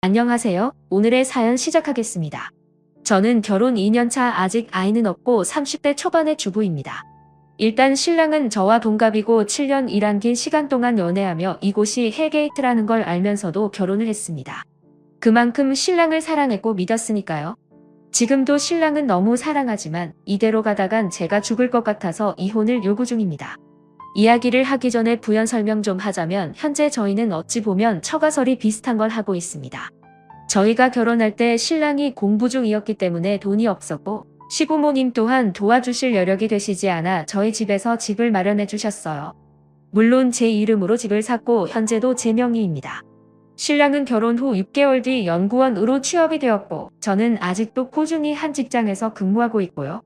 안녕하세요. 오늘의 사연 시작하겠습니다. 저는 결혼 2년차 아직 아이는 없고 30대 초반의 주부입니다. 일단 신랑은 저와 동갑이고 7년 일한 긴 시간 동안 연애하며 이곳이 헬게이트라는 걸 알면서도 결혼을 했습니다. 그만큼 신랑을 사랑했고 믿었으니까요. 지금도 신랑은 너무 사랑하지만 이대로 가다간 제가 죽을 것 같아서 이혼을 요구 중입니다. 이야기를 하기 전에 부연 설명 좀 하자면 현재 저희는 어찌 보면 처가설이 비슷한 걸 하고 있습니다. 저희가 결혼할 때 신랑이 공부 중이었기 때문에 돈이 없었고 시부모님 또한 도와주실 여력이 되시지 않아 저희 집에서 집을 마련해 주셨어요. 물론 제 이름으로 집을 샀고 현재도 제 명의입니다. 신랑은 결혼 후 6개월 뒤 연구원으로 취업이 되었고 저는 아직도 꾸준히 한 직장에서 근무하고 있고요.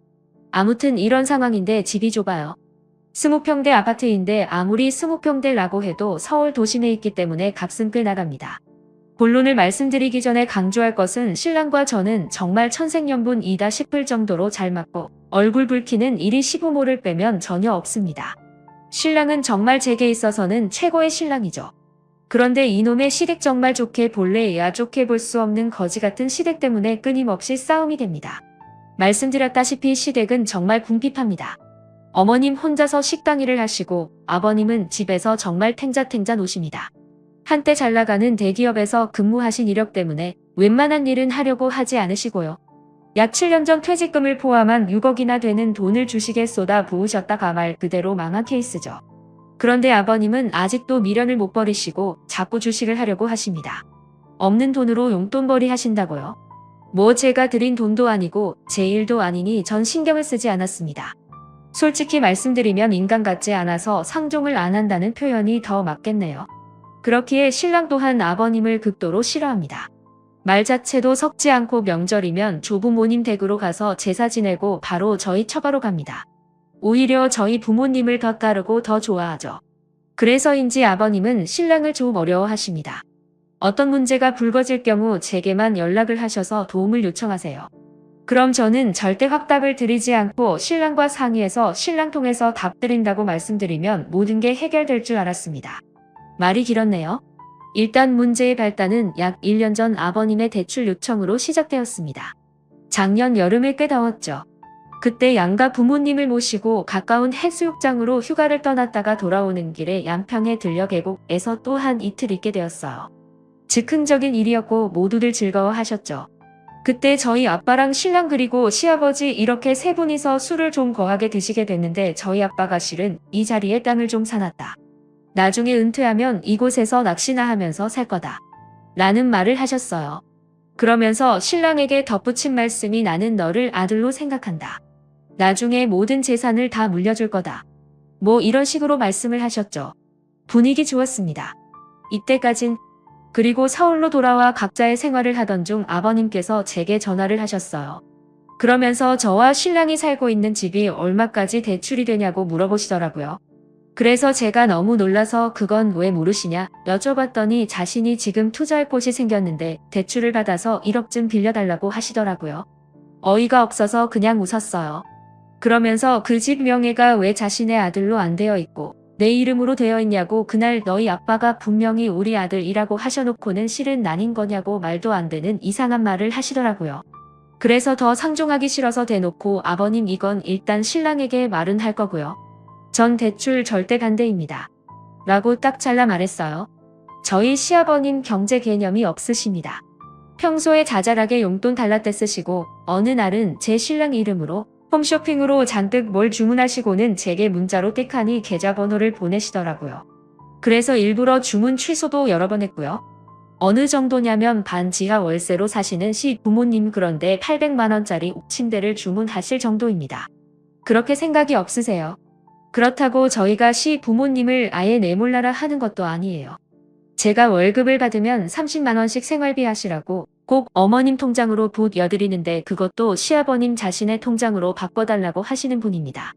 아무튼 이런 상황인데 집이 좁아요. 20평대 아파트인데 아무리 20평대라고 해도 서울 도심에 있기 때문에 값은 꽤 나갑니다. 본론을 말씀드리기 전에 강조할 것은 신랑과 저는 정말 천생연분이다 싶을 정도로 잘 맞고 얼굴 붉히는 일이 시부모를 빼면 전혀 없습니다. 신랑은 정말 제게 있어서는 최고의 신랑이죠. 그런데 이놈의 시댁 정말 좋게 볼래야 좋게 볼 수 없는 거지 같은 시댁 때문에 끊임없이 싸움이 됩니다. 말씀드렸다시피 시댁은 정말 궁핍합니다. 어머님 혼자서 식당 일을 하시고 아버님은 집에서 정말 탱자탱자 노십니다. 한때 잘나가는 대기업에서 근무하신 이력 때문에 웬만한 일은 하려고 하지 않으시고요. 약 7년 전 퇴직금을 포함한 6억이나 되는 돈을 주식에 쏟아 부으셨다가 말 그대로 망한 케이스죠. 그런데 아버님은 아직도 미련을 못 버리시고 자꾸 주식을 하려고 하십니다. 없는 돈으로 용돈벌이 하신다고요. 뭐 제가 드린 돈도 아니고 제 일도 아니니 전 신경을 쓰지 않았습니다. 솔직히 말씀드리면 인간 같지 않아서 상종을 안 한다는 표현이 더 맞겠네요. 그렇기에 신랑 또한 아버님을 극도로 싫어합니다. 말 자체도 섞지 않고 명절이면 조부모님 댁으로 가서 제사 지내고 바로 저희 처가로 갑니다. 오히려 저희 부모님을 더 따르고 더 좋아하죠. 그래서인지 아버님은 신랑을 좀 어려워하십니다. 어떤 문제가 불거질 경우 제게만 연락을 하셔서 도움을 요청하세요. 그럼 저는 절대 확답을 드리지 않고 신랑과 상의해서 신랑 통해서 답 드린다고 말씀드리면 모든 게 해결될 줄 알았습니다. 말이 길었네요. 일단 문제의 발단은 약 1년 전 아버님의 대출 요청으로 시작되었습니다. 작년 여름에 꽤 더웠죠. 그때 양가 부모님을 모시고 가까운 해수욕장으로 휴가를 떠났다가 돌아오는 길에 양평에 들려 계곡에서 또 한 이틀 있게 되었어요. 즉흥적인 일이었고 모두들 즐거워하셨죠. 그때 저희 아빠랑 신랑 그리고 시아버지 이렇게 세 분이서 술을 좀 거하게 드시게 됐는데 저희 아빠가 실은 이 자리에 땅을 좀 사놨다. 나중에 은퇴하면 이곳에서 낚시나 하면서 살 거다. 라는 말을 하셨어요. 그러면서 신랑에게 덧붙인 말씀이 나는 너를 아들로 생각한다. 나중에 모든 재산을 다 물려줄 거다. 뭐 이런 식으로 말씀을 하셨죠. 분위기 좋았습니다. 이때까진 그리고 서울로 돌아와 각자의 생활을 하던 중 아버님께서 제게 전화를 하셨어요. 그러면서 저와 신랑이 살고 있는 집이 얼마까지 대출이 되냐고 물어보시더라고요. 그래서 제가 너무 놀라서 그건 왜 모르시냐 여쭤봤더니 자신이 지금 투자할 곳이 생겼는데 대출을 받아서 1억쯤 빌려달라고 하시더라고요. 어이가 없어서 그냥 웃었어요. 그러면서 그 집 명의가 왜 자신의 아들로 안 되어 있고 내 이름으로 되어 있냐고 그날 너희 아빠가 분명히 우리 아들이라고 하셔놓고는 실은 난인 거냐고 말도 안 되는 이상한 말을 하시더라고요. 그래서 더 상종하기 싫어서 대놓고 아버님 이건 일단 신랑에게 말은 할 거고요. 전 대출 절대 반대입니다. 라고 딱 잘라 말했어요. 저희 시아버님 경제 개념이 없으십니다. 평소에 자잘하게 용돈 달라 떼 쓰시고 어느 날은 제 신랑 이름으로 홈쇼핑으로 잔뜩 뭘 주문하시고는 제게 문자로 떼카니 계좌번호를 보내시더라고요. 그래서 일부러 주문 취소도 여러 번 했고요. 어느 정도냐면 반지하 월세로 사시는 시부모님 그런데 800만원짜리 옥침대를 주문하실 정도입니다. 그렇게 생각이 없으세요? 그렇다고 저희가 시부모님을 아예 내몰라라 하는 것도 아니에요. 제가 월급을 받으면 30만원씩 생활비 하시라고 꼭 어머님 통장으로 붓여드리는데 그것도 시아버님 자신의 통장으로 바꿔달라고 하시는 분입니다.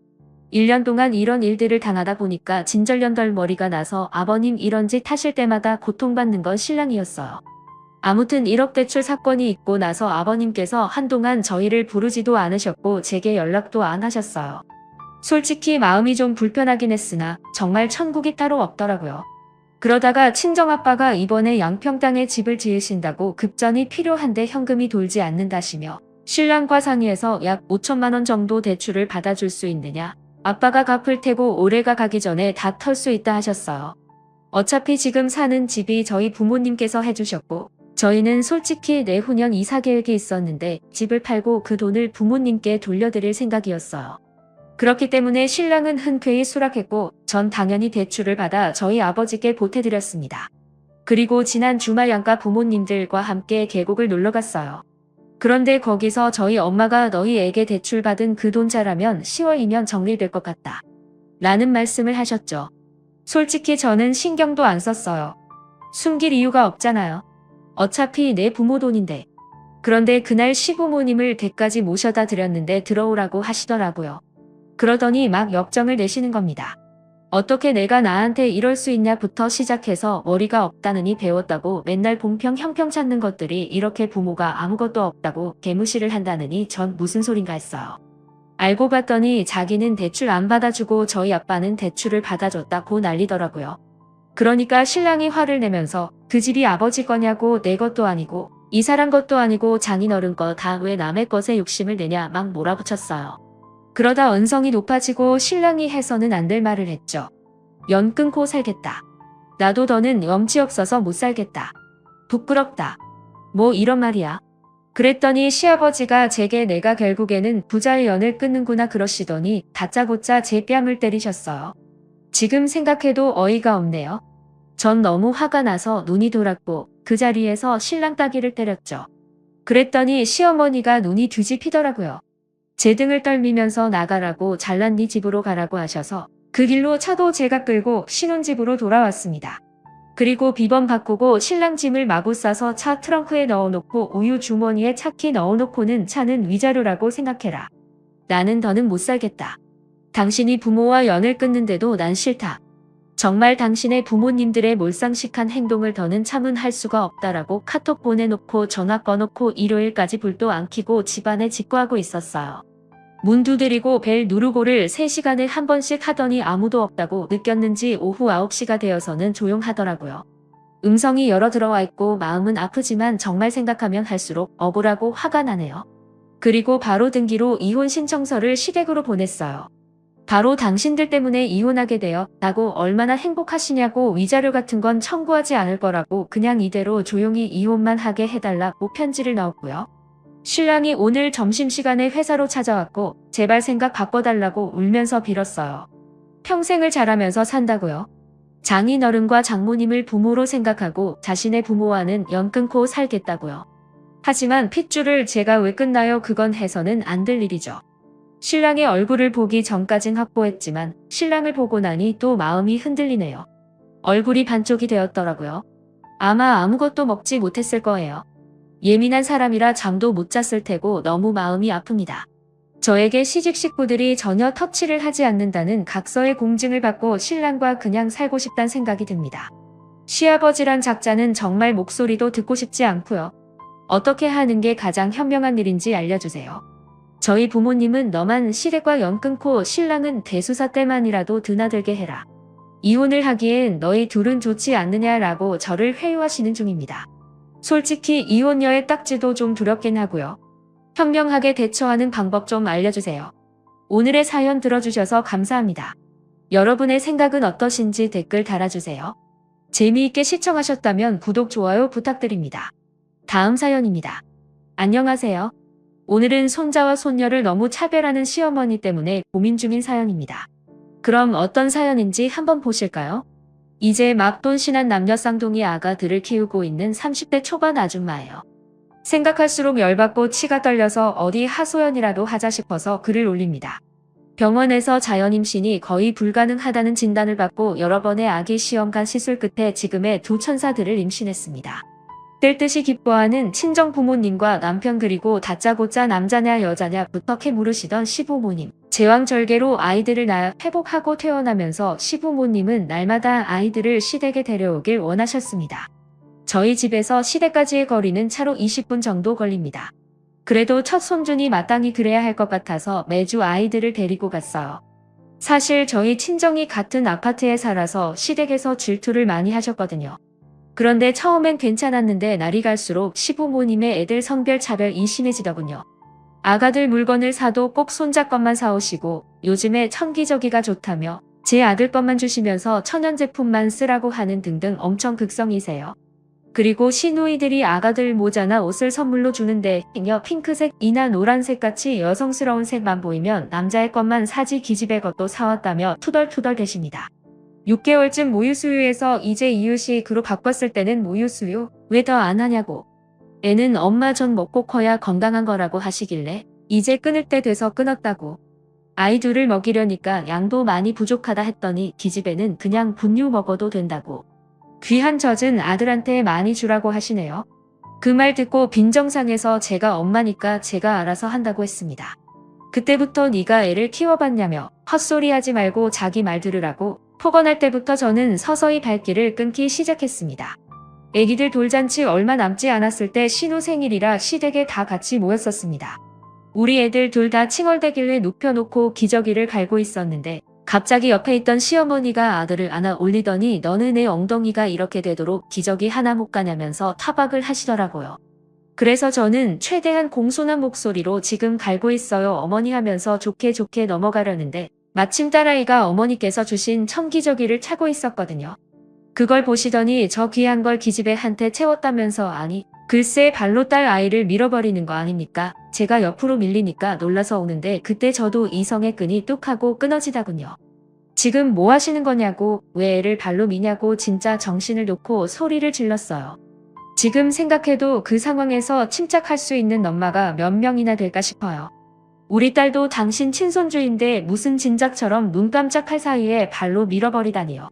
1년 동안 이런 일들을 당하다 보니까 진절년덜 머리가 나서 아버님 이런 짓 하실 때마다 고통받는 건 신랑이었어요. 아무튼 1억 대출 사건이 있고 나서 아버님께서 한동안 저희를 부르지도 않으셨고 제게 연락도 안 하셨어요. 솔직히 마음이 좀 불편하긴 했으나 정말 천국이 따로 없더라고요. 그러다가 친정아빠가 이번에 양평 땅에 집을 지으신다고 급전이 필요한데 현금이 돌지 않는다시며 신랑과 상의해서 약 5천만 원 정도 대출을 받아줄 수 있느냐. 아빠가 갚을 테고 올해가 가기 전에 다 털 수 있다 하셨어요. 어차피 지금 사는 집이 저희 부모님께서 해주셨고 저희는 솔직히 내후년 이사 계획이 있었는데 집을 팔고 그 돈을 부모님께 돌려드릴 생각이었어요. 그렇기 때문에 신랑은 흔쾌히 수락했고 전 당연히 대출을 받아 저희 아버지께 보태드렸습니다. 그리고 지난 주말 양가 부모님들과 함께 계곡을 놀러갔어요. 그런데 거기서 저희 엄마가 너희에게 대출받은 그 돈 잘하면 10월이면 정리될 것 같다. 라는 말씀을 하셨죠. 솔직히 저는 신경도 안 썼어요. 숨길 이유가 없잖아요. 어차피 내 부모 돈인데. 그런데 그날 시부모님을 댁까지 모셔다 드렸는데 들어오라고 하시더라고요. 그러더니 막 역정을 내시는 겁니다. 어떻게 내가 나한테 이럴 수 있냐부터 시작해서 머리가 없다느니 배웠다고 맨날 봉평 형평 찾는 것들이 이렇게 부모가 아무것도 없다고 개무시를 한다느니 전 무슨 소린가 했어요. 알고 봤더니 자기는 대출 안 받아주고 저희 아빠는 대출을 받아줬다고 난리더라고요. 그러니까 신랑이 화를 내면서 그 집이 아버지 거냐고 내 것도 아니고 이 사람 것도 아니고 장인어른 거 다 왜 남의 것에 욕심을 내냐 막 몰아붙였어요. 그러다 언성이 높아지고 신랑이 해서는 안 될 말을 했죠. 연 끊고 살겠다. 나도 더는 염치 없어서 못 살겠다. 부끄럽다. 뭐 이런 말이야. 그랬더니 시아버지가 제게 내가 결국에는 부자의 연을 끊는구나 그러시더니 다짜고짜 제 뺨을 때리셨어요. 지금 생각해도 어이가 없네요. 전 너무 화가 나서 눈이 돌았고 그 자리에서 신랑 따귀를 때렸죠. 그랬더니 시어머니가 눈이 뒤집히더라고요. 제 등을 떨미면서 나가라고 잘난 네 집으로 가라고 하셔서 그 길로 차도 제가 끌고 신혼집으로 돌아왔습니다. 그리고 비번 바꾸고 신랑 짐을 마구 싸서 차 트렁크에 넣어놓고 우유 주머니에 차키 넣어놓고는 차는 위자료라고 생각해라. 나는 더는 못 살겠다. 당신이 부모와 연을 끊는데도 난 싫다. 정말 당신의 부모님들의 몰상식한 행동을 더는 참은할 수가 없다라고 카톡 보내놓고 전화 꺼놓고 일요일까지 불도 안 켜고 집안에 직구하고 있었어요. 문 두드리고 벨 누르고를 3시간에 한 번씩 하더니 아무도 없다고 느꼈는지 오후 9시가 되어서는 조용하더라고요. 음성이 여러 들어와 있고 마음은 아프지만 정말 생각하면 할수록 억울하고 화가 나네요. 그리고 바로 등기로 이혼 신청서를 시댁으로 보냈어요. 바로 당신들 때문에 이혼하게 되었다고 얼마나 행복하시냐고 위자료 같은 건 청구하지 않을 거라고 그냥 이대로 조용히 이혼만 하게 해달라고 편지를 넣었고요. 신랑이 오늘 점심시간에 회사로 찾아왔고 제발 생각 바꿔달라고 울면서 빌었어요. 평생을 잘하면서 산다고요. 장인어른과 장모님을 부모로 생각하고 자신의 부모와는 연 끊고 살겠다고요. 하지만 핏줄을 제가 왜 끊나요? 그건 해서는 안 될 일이죠. 신랑의 얼굴을 보기 전까진 확보했지만 신랑을 보고 나니 또 마음이 흔들리네요. 얼굴이 반쪽이 되었더라고요. 아마 아무것도 먹지 못했을 거예요. 예민한 사람이라 잠도 못 잤을 테고 너무 마음이 아픕니다. 저에게 시집 식구들이 전혀 터치를 하지 않는다는 각서의 공증을 받고 신랑과 그냥 살고 싶단 생각이 듭니다. 시아버지란 작자는 정말 목소리도 듣고 싶지 않고요. 어떻게 하는 게 가장 현명한 일인지 알려주세요. 저희 부모님은 너만 시댁과 연 끊고 신랑은 대수사 때만이라도 드나들게 해라. 이혼을 하기엔 너희 둘은 좋지 않느냐라고 저를 회유하시는 중입니다. 솔직히 이혼녀의 딱지도 좀 두렵긴 하고요. 현명하게 대처하는 방법 좀 알려주세요. 오늘의 사연 들어주셔서 감사합니다. 여러분의 생각은 어떠신지 댓글 달아주세요. 재미있게 시청하셨다면 구독, 좋아요 부탁드립니다. 다음 사연입니다. 안녕하세요. 오늘은 손자와 손녀를 너무 차별하는 시어머니 때문에 고민 중인 사연입니다. 그럼 어떤 사연인지 한번 보실까요? 이제 막 돈신한 남녀 쌍둥이 아가들을 키우고 있는 30대 초반 아줌마예요. 생각할수록 열받고 치가 떨려서 어디 하소연이라도 하자 싶어서 글을 올립니다. 병원에서 자연임신이 거의 불가능하다는 진단을 받고 여러 번의 아기 시험관 시술 끝에 지금의 두 천사들을 임신했습니다. 뗄 듯이 기뻐하는 친정 부모님과 남편 그리고 다짜고짜 남자냐 여자냐부터 캐물으시던 시부모님. 제왕절개로 아이들을 낳아 회복하고 퇴원하면서 시부모님은 날마다 아이들을 시댁에 데려오길 원하셨습니다. 저희 집에서 시댁까지의 거리는 차로 20분 정도 걸립니다. 그래도 첫 손주니 마땅히 그래야 할 것 같아서 매주 아이들을 데리고 갔어요. 사실 저희 친정이 같은 아파트에 살아서 시댁에서 질투를 많이 하셨거든요. 그런데 처음엔 괜찮았는데 날이 갈수록 시부모님의 애들 성별 차별이 심해지더군요. 아가들 물건을 사도 꼭 손자 것만 사오시고 요즘에 천기저기가 좋다며 제 아들 것만 주시면서 천연제품만 쓰라고 하는 등등 엄청 극성이세요. 그리고 시누이들이 아가들 모자나 옷을 선물로 주는데 잉여 핑크색이나 노란색 같이 여성스러운 색만 보이면 남자의 것만 사지 기집애 것도 사왔다며 투덜투덜 대십니다. 6개월쯤 모유수유에서 이제 이유식으로 바꿨을 때는 모유수유 왜 더 안 하냐고. 애는 엄마 전 먹고 커야 건강한 거라고 하시길래 이제 끊을 때 돼서 끊었다고. 아이 둘을 먹이려니까 양도 많이 부족하다 했더니 기집애는 그냥 분유 먹어도 된다고. 귀한 젖은 아들한테 많이 주라고 하시네요. 그 말 듣고 빈정상해서 제가 엄마니까 제가 알아서 한다고 했습니다. 그때부터 네가 애를 키워봤냐며 헛소리하지 말고 자기 말 들으라고 폭언할 때부터 저는 서서히 발길을 끊기 시작했습니다. 애기들 돌잔치 얼마 남지 않았을 때 신우 생일이라 시댁에 다 같이 모였었습니다. 우리 애들 둘 다 칭얼대길래 눕혀놓고 기저귀를 갈고 있었는데 갑자기 옆에 있던 시어머니가 아들을 안아 올리더니 너는 내 엉덩이가 이렇게 되도록 기저귀 하나 못 가냐면서 타박을 하시더라고요. 그래서 저는 최대한 공손한 목소리로 지금 갈고 있어요 어머니 하면서 좋게 좋게 넘어가려는데 마침 딸아이가 어머니께서 주신 청기저귀를 차고 있었거든요. 그걸 보시더니 저 귀한 걸 기집애한테 채웠다면서 아니 글쎄 발로 딸 아이를 밀어버리는 거 아닙니까? 제가 옆으로 밀리니까 놀라서 오는데 그때 저도 이성의 끈이 뚝 하고 끊어지다군요. 지금 뭐 하시는 거냐고 왜 애를 발로 미냐고 진짜 정신을 놓고 소리를 질렀어요. 지금 생각해도 그 상황에서 침착할 수 있는 엄마가 몇 명이나 될까 싶어요. 우리 딸도 당신 친손주인데 무슨 진작처럼 눈 깜짝할 사이에 발로 밀어버리다니요.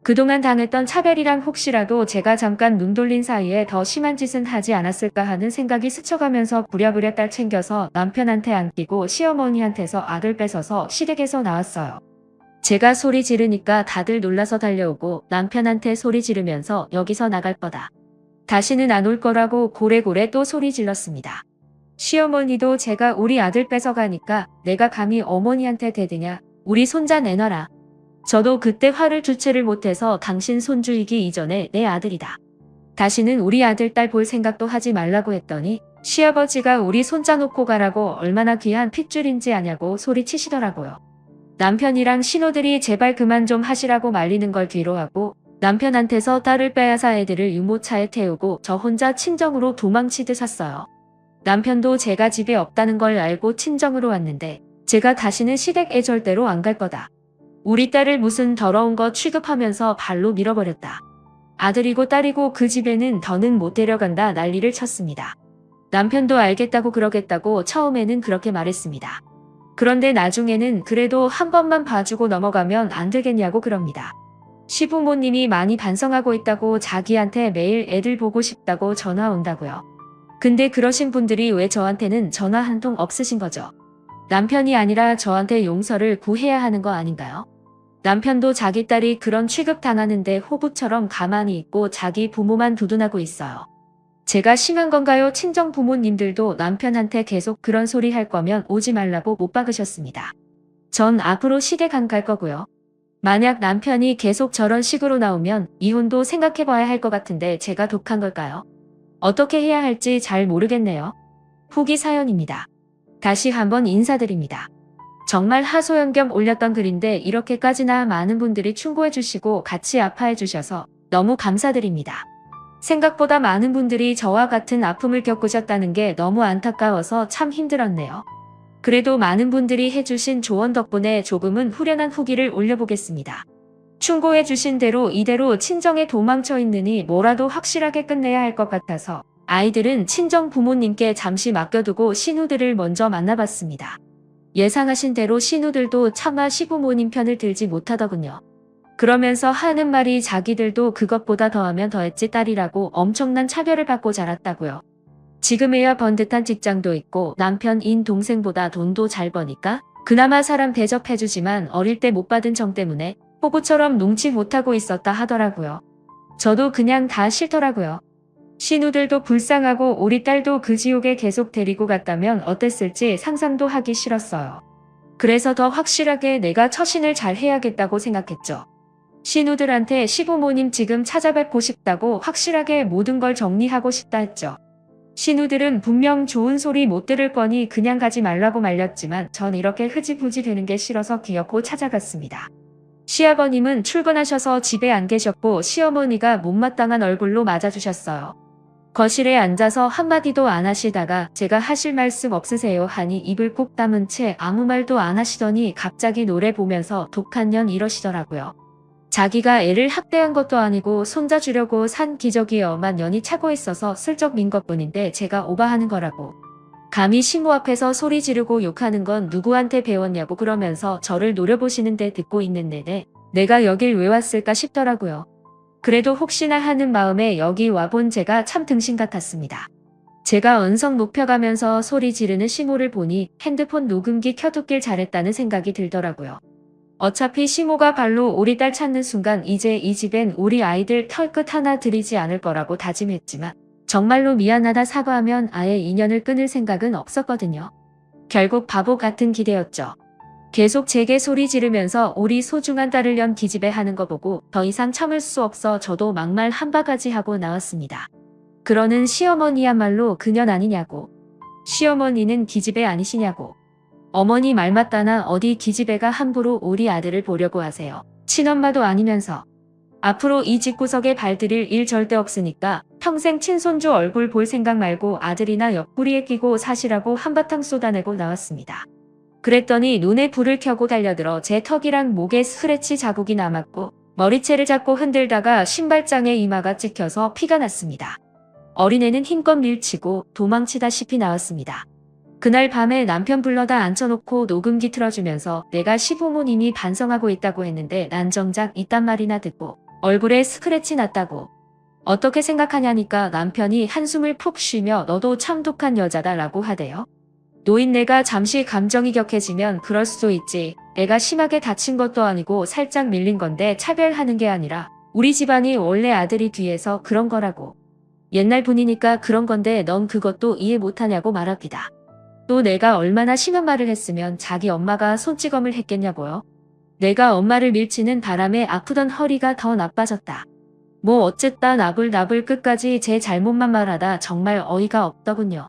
그동안 당했던 차별이랑 혹시라도 제가 잠깐 눈 돌린 사이에 더 심한 짓은 하지 않았을까 하는 생각이 스쳐가면서 부랴부랴 딸 챙겨서 남편한테 안기고 시어머니한테서 아들 뺏어서 시댁에서 나왔어요. 제가 소리 지르니까 다들 놀라서 달려오고 남편한테 소리 지르면서 여기서 나갈 거다. 다시는 안 올 거라고 고래고래 또 소리 질렀습니다. 시어머니도 제가 우리 아들 뺏어가니까 내가 감히 어머니한테 대드냐. 우리 손자 내놔라. 저도 그때 화를 주체를 못해서 당신 손주이기 이전에 내 아들이다. 다시는 우리 아들 딸 볼 생각도 하지 말라고 했더니 시아버지가 우리 손자 놓고 가라고 얼마나 귀한 핏줄인지 아냐고 소리치시더라고요. 남편이랑 신호들이 제발 그만 좀 하시라고 말리는 걸 뒤로하고 남편한테서 딸을 빼앗아 애들을 유모차에 태우고 저 혼자 친정으로 도망치듯 샀어요. 남편도 제가 집에 없다는 걸 알고 친정으로 왔는데 제가 다시는 시댁에 절대로 안 갈 거다. 우리 딸을 무슨 더러운 거 취급하면서 발로 밀어버렸다. 아들이고 딸이고 그 집에는 더는 못 데려간다 난리를 쳤습니다. 남편도 알겠다고 그러겠다고 처음에는 그렇게 말했습니다. 그런데 나중에는 그래도 한 번만 봐주고 넘어가면 안 되겠냐고 그럽니다. 시부모님이 많이 반성하고 있다고 자기한테 매일 애들 보고 싶다고 전화 온다고요. 근데 그러신 분들이 왜 저한테는 전화 한 통 없으신 거죠? 남편이 아니라 저한테 용서를 구해야 하는 거 아닌가요? 남편도 자기 딸이 그런 취급당하는데 호구처럼 가만히 있고 자기 부모만 두둔하고 있어요. 제가 심한 건가요? 친정 부모님들도 남편한테 계속 그런 소리 할 거면 오지 말라고 못 박으셨습니다. 전 앞으로 시댁 안 갈 거고요. 만약 남편이 계속 저런 식으로 나오면 이혼도 생각해봐야 할 것 같은데 제가 독한 걸까요? 어떻게 해야 할지 잘 모르겠네요. 후기 사연입니다. 다시 한번 인사드립니다. 정말 하소연 겸 올렸던 글인데 이렇게까지나 많은 분들이 충고해주시고 같이 아파해주셔서 너무 감사드립니다. 생각보다 많은 분들이 저와 같은 아픔을 겪으셨다는 게 너무 안타까워서 참 힘들었네요. 그래도 많은 분들이 해주신 조언 덕분에 조금은 후련한 후기를 올려보겠습니다. 충고해주신 대로 이대로 친정에 도망쳐 있느니 뭐라도 확실하게 끝내야 할 것 같아서 아이들은 친정 부모님께 잠시 맡겨두고 신우들을 먼저 만나봤습니다. 예상하신 대로 신우들도 차마 시부모님 편을 들지 못하더군요. 그러면서 하는 말이 자기들도 그것보다 더하면 더했지 딸이라고 엄청난 차별을 받고 자랐다고요. 지금에야 번듯한 직장도 있고 남편인 동생보다 돈도 잘 버니까 그나마 사람 대접해주지만 어릴 때 못 받은 정 때문에 호구처럼 눈치 못하고 있었다 하더라고요. 저도 그냥 다 싫더라고요. 신우들도 불쌍하고 우리 딸도 그 지옥에 계속 데리고 갔다면 어땠을지 상상도 하기 싫었어요. 그래서 더 확실하게 내가 처신을 잘 해야겠다고 생각했죠. 신우들한테 시부모님 지금 찾아뵙고 싶다고 확실하게 모든 걸 정리하고 싶다 했죠. 신우들은 분명 좋은 소리 못 들을 거니 그냥 가지 말라고 말렸지만 전 이렇게 흐지부지 되는 게 싫어서 기어코 찾아갔습니다. 시아버님은 출근하셔서 집에 안 계셨고 시어머니가 못마땅한 얼굴로 맞아주셨어요. 거실에 앉아서 한마디도 안 하시다가 제가 하실 말씀 없으세요 하니 입을 꾹 다문 채 아무 말도 안 하시더니 갑자기 노래 보면서 독한 년 이러시더라고요. 자기가 애를 학대한 것도 아니고 손자 주려고 산 기저귀에만 년이 차고 있어서 슬쩍 민 것뿐인데 제가 오바하는 거라고. 감히 시모 앞에서 소리 지르고 욕하는 건 누구한테 배웠냐고 그러면서 저를 노려보시는데 듣고 있는 내내 내가 여길 왜 왔을까 싶더라고요. 그래도 혹시나 하는 마음에 여기 와본 제가 참 등신 같았습니다. 제가 언성 높여가면서 소리 지르는 시모를 보니 핸드폰 녹음기 켜두길 잘했다는 생각이 들더라고요. 어차피 시모가 발로 우리 딸 찾는 순간 이제 이 집엔 우리 아이들 털끝 하나 들이지 않을 거라고 다짐했지만 정말로 미안하다 사과하면 아예 인연을 끊을 생각은 없었거든요. 결국 바보 같은 기대였죠. 계속 제게 소리 지르면서 우리 소중한 딸을 연 기집애하는 거 보고 더 이상 참을 수 없어 저도 막말 한 바가지 하고 나왔습니다. 그러는 시어머니야말로 그년 아니냐고. 시어머니는 기집애 아니시냐고. 어머니 말 맞다나 어디 기집애가 함부로 우리 아들을 보려고 하세요. 친엄마도 아니면서. 앞으로 이 집구석에 발들일 일 절대 없으니까 평생 친손주 얼굴 볼 생각 말고 아들이나 옆구리에 끼고 사시라고 한바탕 쏟아내고 나왔습니다. 그랬더니 눈에 불을 켜고 달려들어 제 턱이랑 목에 스크래치 자국이 남았고 머리채를 잡고 흔들다가 신발장에 이마가 찍혀서 피가 났습니다. 어린애는 힘껏 밀치고 도망치다시피 나왔습니다. 그날 밤에 남편 불러다 앉혀놓고 녹음기 틀어주면서 내가 시부모님이 반성하고 있다고 했는데 난 정작 이딴 말이나 듣고 얼굴에 스크래치 났다고. 어떻게 생각하냐니까 남편이 한숨을 푹 쉬며 너도 참 독한 여자다 라고 하대요. 노인네가 잠시 감정이 격해지면 그럴 수도 있지. 애가 심하게 다친 것도 아니고 살짝 밀린 건데 차별하는 게 아니라 우리 집안이 원래 아들이 뒤에서 그런 거라고. 옛날 분이니까 그런 건데 넌 그것도 이해 못하냐고 말합니다. 또 내가 얼마나 심한 말을 했으면 자기 엄마가 손찌검을 했겠냐고요. 내가 엄마를 밀치는 바람에 아프던 허리가 더 나빠졌다. 뭐 어쨌다 나불나불 끝까지 제 잘못만 말하다 정말 어이가 없더군요.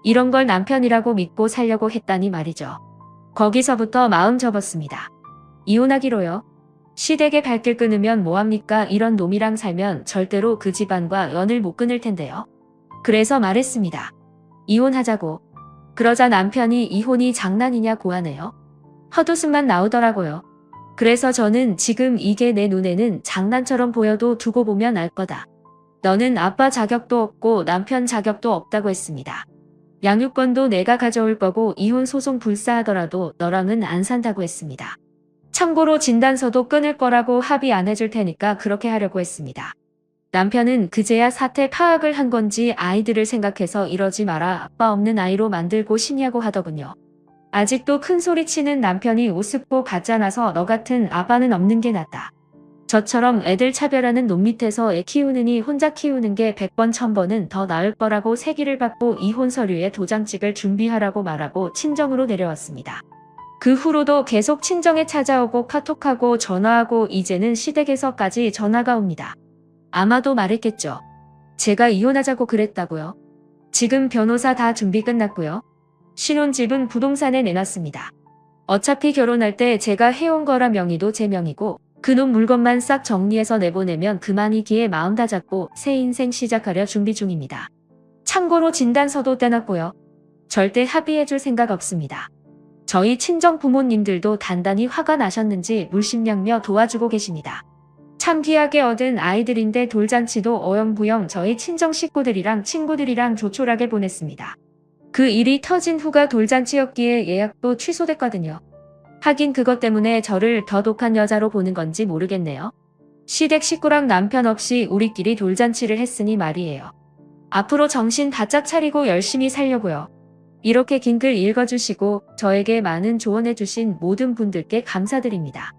이런 걸 남편이라고 믿고 살려고 했다니 말이죠. 거기서부터 마음 접었습니다. 이혼하기로요. 시댁의 발길 끊으면 뭐합니까? 이런 놈이랑 살면 절대로 그 집안과 연을 못 끊을 텐데요. 그래서 말했습니다. 이혼하자고. 그러자 남편이 이혼이 장난이냐고 하네요. 헛웃음만 나오더라고요. 그래서 저는 지금 이게 내 눈에는 장난처럼 보여도 두고 보면 알 거다. 너는 아빠 자격도 없고 남편 자격도 없다고 했습니다. 양육권도 내가 가져올 거고 이혼 소송 불사하더라도 너랑은 안 산다고 했습니다. 참고로 진단서도 끊을 거라고 합의 안 해줄 테니까 그렇게 하려고 했습니다. 남편은 그제야 사태 파악을 한 건지 아이들을 생각해서 이러지 마라 아빠 없는 아이로 만들고 싶냐고 하더군요. 아직도 큰 소리 치는 남편이 우습고 가짜나서 너 같은 아빠는 없는 게 낫다. 저처럼 애들 차별하는 놈 밑에서 애 키우느니 혼자 키우는 게 100번 1000번은 더 나을 거라고 세기를 받고 이혼 서류에 도장 찍을 준비하라고 말하고 친정으로 내려왔습니다. 그 후로도 계속 친정에 찾아오고 카톡하고 전화하고 이제는 시댁에서까지 전화가 옵니다. 아마도 말했겠죠. 제가 이혼하자고 그랬다고요. 지금 변호사 다 준비 끝났고요. 신혼집은 부동산에 내놨습니다. 어차피 결혼할 때 제가 해온 거라 명의도 제 명이고 그놈 물건만 싹 정리해서 내보내면 그만이기에 마음 다 잡고 새 인생 시작하려 준비 중입니다. 참고로 진단서도 떼놨고요. 절대 합의해줄 생각 없습니다. 저희 친정 부모님들도 단단히 화가 나셨는지 물심양며 도와주고 계십니다. 참 귀하게 얻은 아이들인데 돌잔치도 어영부영 저희 친정 식구들이랑 친구들이랑 조촐하게 보냈습니다. 그 일이 터진 후가 돌잔치였기에 예약도 취소됐거든요. 하긴 그것 때문에 저를 더 독한 여자로 보는 건지 모르겠네요. 시댁 식구랑 남편 없이 우리끼리 돌잔치를 했으니 말이에요. 앞으로 정신 바짝 차리고 열심히 살려고요. 이렇게 긴 글 읽어주시고 저에게 많은 조언해주신 모든 분들께 감사드립니다.